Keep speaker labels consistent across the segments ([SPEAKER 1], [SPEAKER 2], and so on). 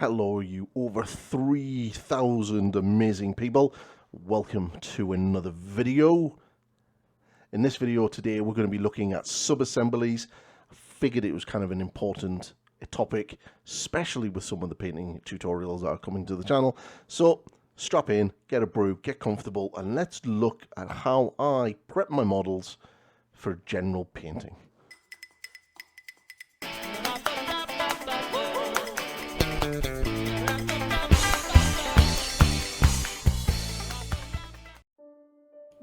[SPEAKER 1] Hello, you over 3,000 amazing people. Welcome to another video. In this video today, we're going to be looking at sub-assemblies. I figured it was kind of an important topic, especially with some of the painting tutorials that are coming to the channel. So strap in, get a brew, get comfortable, and let's look at how I prep my models for general painting.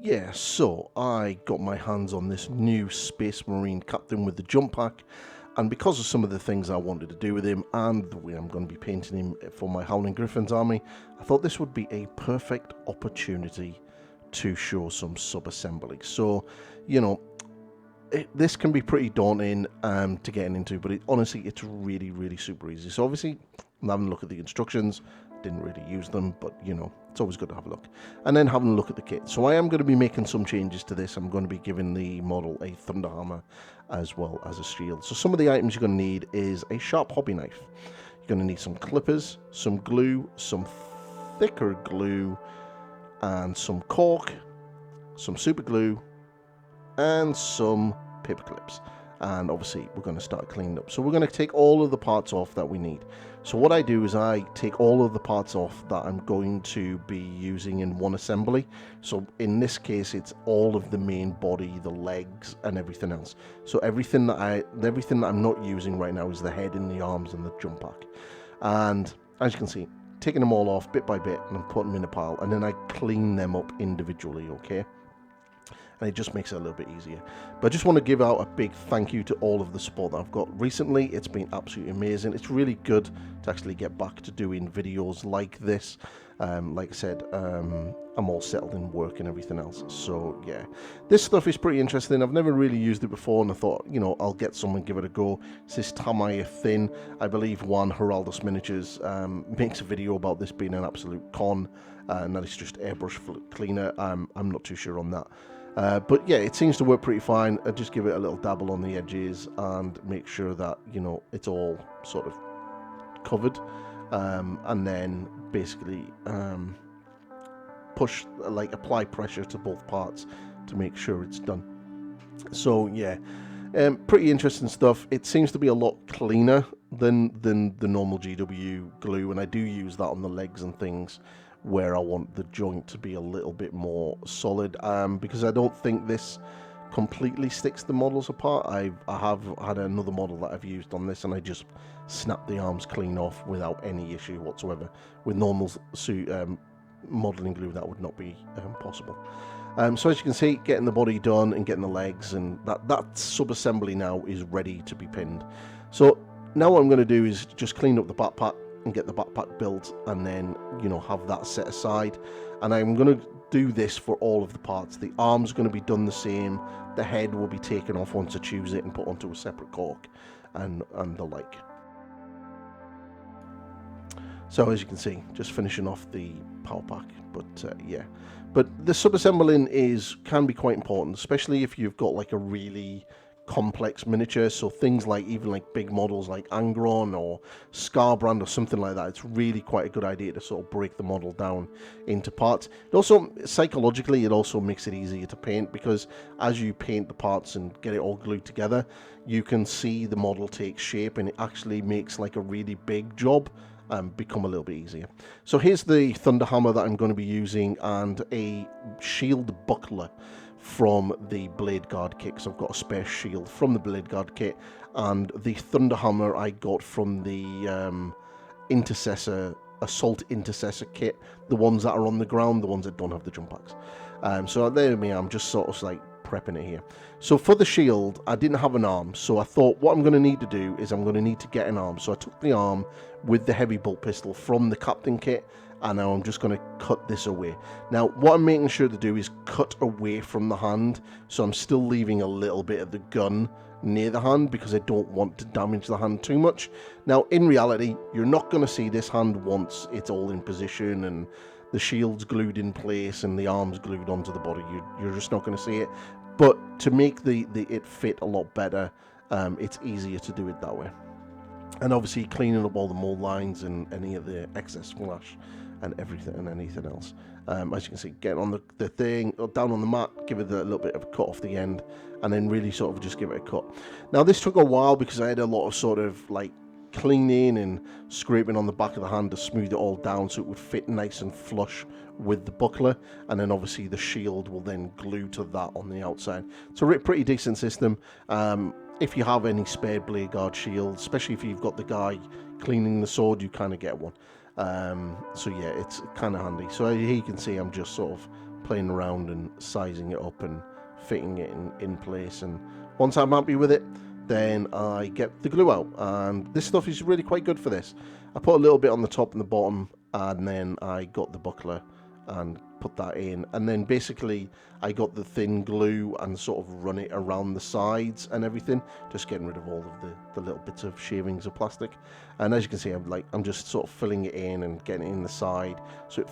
[SPEAKER 1] Yeah, so I got my hands on this new Space Marine Captain with the jump pack, and because of some of the things I wanted to do with him and the way I'm going to be painting him for my Howling Griffons army, I thought this would be a perfect opportunity to show some sub-assembly. So, you know, this can be pretty daunting to get into, but honestly, it's really super easy. So obviously, I'm having a look at the instructions. Didn't really use them, but you know, it's always good to have a look. And then having a look at the kit. So I am going to be making some changes to this. I'm going to be giving the model a thunder hammer as well as a shield. So some of the items you're going to need is a sharp hobby knife. You're going to need some clippers, some glue, some thicker glue, and some cork, some super glue, and some paper clips. And obviously we're going to start cleaning up. So we're going to take all of the parts off that we need. So what I do is I take all of the parts off that I'm going to be using in one assembly. So in this case, it's all of the main body, the legs, and everything else. So everything that I'm not using right now is the head and the arms and the jump pack. And as you can see, taking them all off bit by bit, and I'm putting them in a pile, and then I clean them up individually, okay? And it just makes it a little bit easier. But I just want to give out a big thank you to all of the support that I've got recently. It's been absolutely amazing. It's really good to actually get back to doing videos like this. Like I said, I'm all settled in work and everything else. So yeah, this stuff is pretty interesting. I've never really used it before, and I thought, you know, I'll get some and give it a go. It's this Tamaya thin. I believe Juan Heraldus Miniatures makes a video about this being an absolute con, and that it's just airbrush cleaner. I'm not too sure on that. But yeah, it seems to work pretty fine. I just give it a little dabble on the edges and make sure that, you know, it's all sort of covered. And then basically apply pressure to both parts to make sure it's done. So yeah, pretty interesting stuff. It seems to be a lot cleaner than the normal GW glue, and I do use that on the legs and things where I want the joint to be a little bit more solid, because I don't think this completely sticks the models apart. I have had another model that I've used on this, and I just snapped the arms clean off without any issue whatsoever. With normal modeling glue, that would not be possible. So as you can see, getting the body done and getting the legs, and that sub-assembly now is ready to be pinned. So now what I'm going to do is just clean up the backpack and get the backpack built, and then, you know, have that set aside. And I'm going to do this for all of the parts. The arms are going to be done the same. The head will be taken off once I choose it and put onto a separate cork, and the like. So as you can see, just finishing off the power pack. But yeah, but the sub-assembling can be quite important, especially if you've got like a really complex miniature. So things like even like big models like Angron or Scarbrand or something like that, it's really quite a good idea to sort of break the model down into parts. It also, psychologically, it also makes it easier to paint, because as you paint the parts and get it all glued together, you can see the model take shape, and it actually makes like a really big job become a little bit easier. So here's the thunder hammer that I'm going to be using, and a shield buckler from the blade guard kit, because I've got a spare shield from the blade guard kit, and the thunder hammer I got from the assault intercessor kit, the ones that are on the ground, the ones that don't have the jump packs. So there me, I'm just sort of like prepping it here. So for the shield, I didn't have an arm, so I thought what I'm going to need to do is I'm going to need to get an arm. So I took the arm with the heavy bolt pistol from the captain kit, and now I'm just going to cut this away. Now what I'm making sure to do is cut away from the hand, so I'm still leaving a little bit of the gun near the hand, because I don't want to damage the hand too much. Now in reality, you're not going to see this hand once it's all in position and the shield's glued in place and the arms glued onto the body. You're just not going to see it. But to make it fit a lot better, it's easier to do it that way. And obviously cleaning up all the mold lines and any of the excess flash and everything and anything else. As you can see, get on the thing, or down on the mat, give it a little bit of a cut off the end, and then really sort of just give it a cut. Now this took a while because I had a lot of sort of like cleaning and scraping on the back of the hand to smooth it all down so it would fit nice and flush with the buckler, and then obviously the shield will then glue to that on the outside. It's a pretty decent system. If you have any spare blade guard shields, especially if you've got the guy cleaning the sword, you kind of get one. So yeah, it's kind of handy. So here you can see I'm just sort of playing around and sizing it up and fitting it in place, and once I'm happy with it, then I get the glue out, and this stuff is really quite good for this. I put a little bit on the top and the bottom, and then I got the buckler and put that in, and then basically I got the thin glue and sort of run it around the sides and everything, just getting rid of all of the little bits of shavings of plastic. And as you can see, I'm just sort of filling it in and getting it in the side, so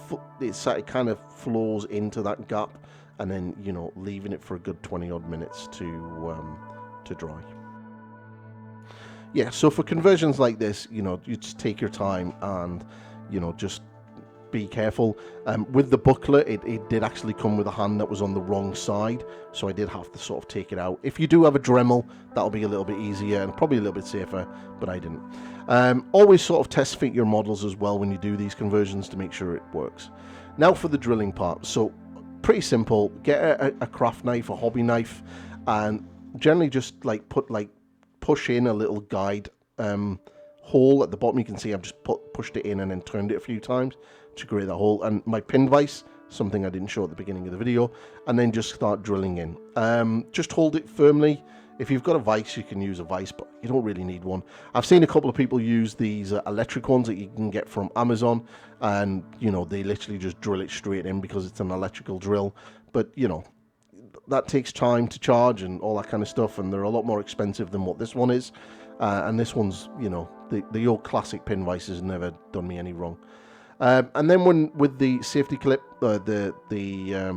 [SPEAKER 1] it kind of flows into that gap, and then, you know, leaving it for a good 20 odd minutes to dry. Yeah, so for conversions like this, you know, you just take your time and, you know, just be careful. With the buckler, it did actually come with a hand that was on the wrong side, so I did have to sort of take it out. If you do have a Dremel, that'll be a little bit easier and probably a little bit safer, but I didn't. Always sort of test fit your models as well when you do these conversions to make sure it works. Now for the drilling part. So pretty simple. Get a craft knife, a hobby knife, and generally just like push in a little guide hole at the bottom. You can see I've just pushed it in and then turned it a few times to create that hole. And my pin vise, something I didn't show at the beginning of the video, and then just start drilling in. Just hold it firmly. If you've got a vise, you can use a vise, but you don't really need one. I've seen a couple of people use these electric ones that you can get from Amazon, and you know, they literally just drill it straight in because it's an electrical drill. But you know, that takes time to charge and all that kind of stuff, and they're a lot more expensive than what this one is. And this one's, you know, the old classic pin vise has never done me any wrong. And then with the safety clip, the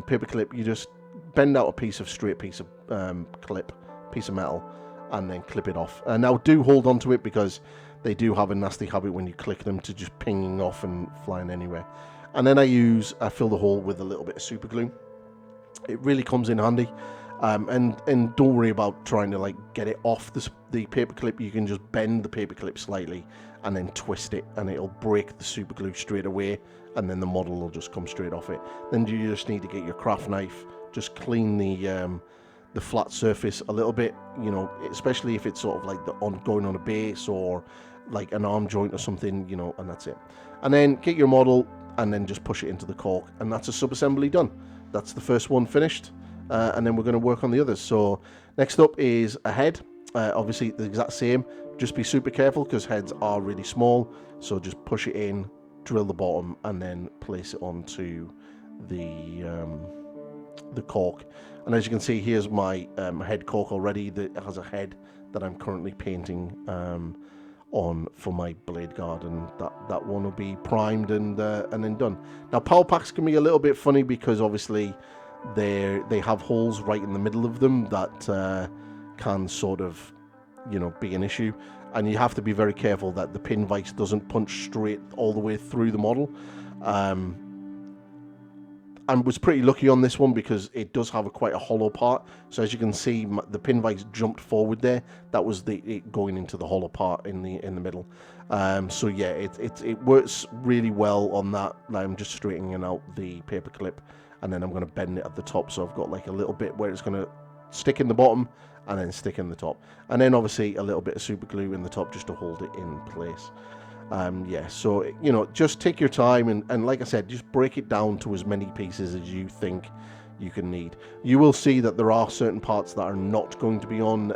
[SPEAKER 1] paper clip, you just bend out a straight piece of metal, and then clip it off. And now do hold on to it, because they do have a nasty habit when you click them to just pinging off and flying anywhere. And then I fill the hole with a little bit of super glue. It really comes in handy. And don't worry about trying to like get it off the paper clip. You can just bend the paper clip slightly and then twist it, and it'll break the super glue straight away, and then the model will just come straight off it. Then you just need to get your craft knife, just clean the flat surface a little bit, you know, especially if it's sort of like going on a base or like an arm joint or something, you know, and that's it. And then get your model and then just push it into the cork, and that's a sub-assembly done. That's the first one finished. And then we're going to work on the others. So next up is a head. Obviously the exact same, just be super careful because heads are really small. So just push it in, drill the bottom, and then place it onto the cork. And as you can see, here's my head cork already. That has a head that I'm currently painting on for my blade guard, and that one will be primed and then done. Now power packs can be a little bit funny because obviously they have holes right in the middle of them that can sort of, you know, be an issue, and you have to be very careful that the pin vise doesn't punch straight all the way through the model. I was pretty lucky on this one because it does have quite a hollow part. So as you can see, the pin vise jumped forward there. That was it going into the hollow part in the middle. So yeah, it works really well on that. I'm just straightening out the paper clip, and then I'm going to bend it at the top. So I've got like a little bit where it's going to stick in the bottom and then stick in the top. And then obviously a little bit of super glue in the top just to hold it in place. Yeah, so, you know, just take your time and like I said, just break it down to as many pieces as you think you can need. You will see that there are certain parts that are not going to be on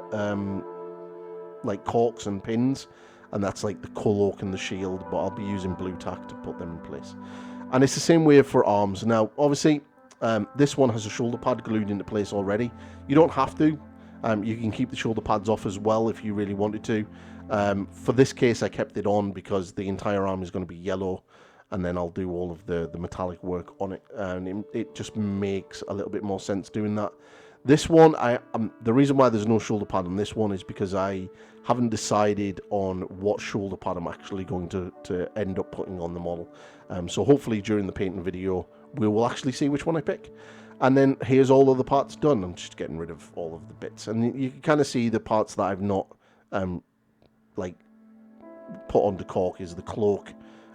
[SPEAKER 1] like corks and pins, and that's like the culloch and the shield, but I'll be using blue tack to put them in place. And it's the same way for arms. Now, obviously, this one has a shoulder pad glued into place already. You don't have to. You can keep the shoulder pads off as well if you really wanted to. For this case, I kept it on because the entire arm is going to be yellow, and then I'll do all of the metallic work on it, and it just makes a little bit more sense doing that. This one, the reason why there's no shoulder pad on this one is because I haven't decided on what shoulder pad I'm actually going to end up putting on the model. So hopefully during the painting video, we will actually see which one I pick. And then here's all of the parts done. I'm just getting rid of all of the bits. And you can kind of see the parts that I've not like put onto cork is the cloak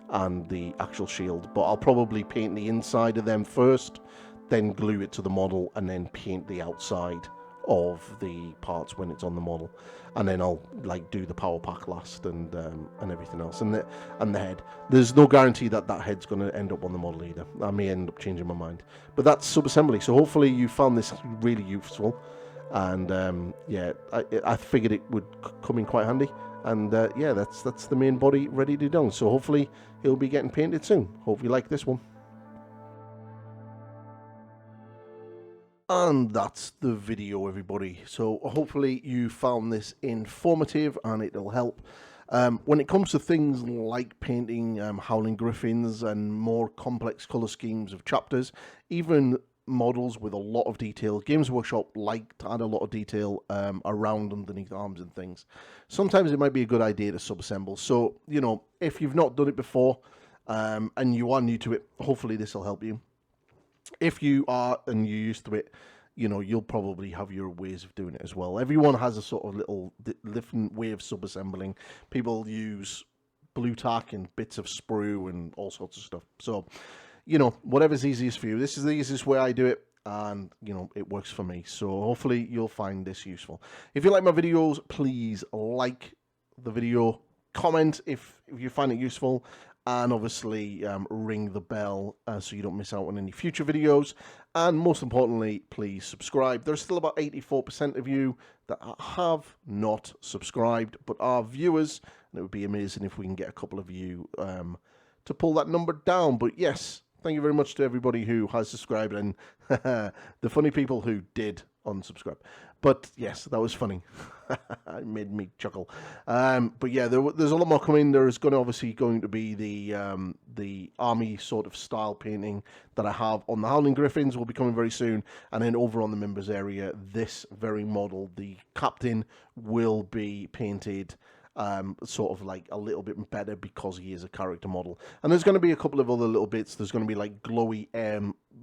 [SPEAKER 1] and the actual shield. But I'll probably paint the inside of them first, then glue it to the model, and then paint the outside of the parts when it's on the model, and then I'll like do the power pack last and everything else, and the head. There's no guarantee that that head's going to end up on the model either. I may end up changing my mind, but that's sub-assembly. So hopefully you found this really useful, and yeah, I figured it would come in quite handy, and yeah, that's the main body ready to be done. So hopefully it'll be getting painted soon. Hope you like this one. And that's the video, everybody. So hopefully you found this informative and it'll help. When it comes to things like painting Howling Griffons and more complex colour schemes of chapters, even models with a lot of detail, Games Workshop like to add a lot of detail around underneath arms and things. Sometimes it might be a good idea to sub-assemble. So, you know, if you've not done it before and you are new to it, hopefully this will help you. If you are and you're used to it, you know, you'll probably have your ways of doing it as well. Everyone has a sort of little different way of sub-assembling. People use blue tack and bits of sprue and all sorts of stuff. So, you know, whatever's easiest for you. This is the easiest way I do it, and, you know, it works for me. So hopefully you'll find this useful. If you like my videos, please like the video, comment if you find it useful, and obviously ring the bell so you don't miss out on any future videos. And most importantly, please subscribe. There's still about 84% of you that have not subscribed, but are viewers. And it would be amazing if we can get a couple of you to pull that number down. But yes, thank you very much to everybody who has subscribed, and the funny people who did unsubscribe. But yes, that was funny. It made me chuckle. But yeah, there's a lot more coming. There's obviously going to be the army sort of style painting that I have on the Howling Griffons will be coming very soon. And then over on the members area, this very model, the captain, will be painted sort of like a little bit better because he is a character model. And there's going to be a couple of other little bits. There's going to be like glowy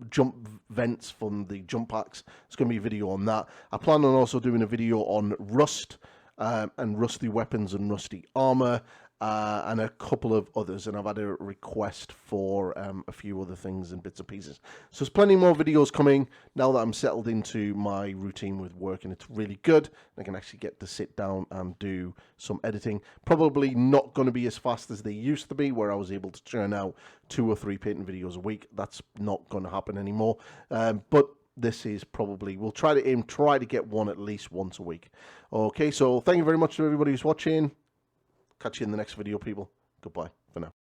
[SPEAKER 1] jump vents from the jump packs. There's going to be a video on that. I plan on also doing a video on rust and rusty weapons and rusty armor, and a couple of others, and I've had a request for a few other things and bits and pieces. So there's plenty more videos coming now that I'm settled into my routine with work, and it's really good. I can actually get to sit down and do some editing. Probably not going to be as fast as they used to be, where I was able to churn out 2 or 3 painting videos a week. That's not going to happen anymore. But this is probably, we'll try to get one at least once a week. Okay, so thank you very much to everybody who's watching. Catch you in the next video, people. Goodbye for now.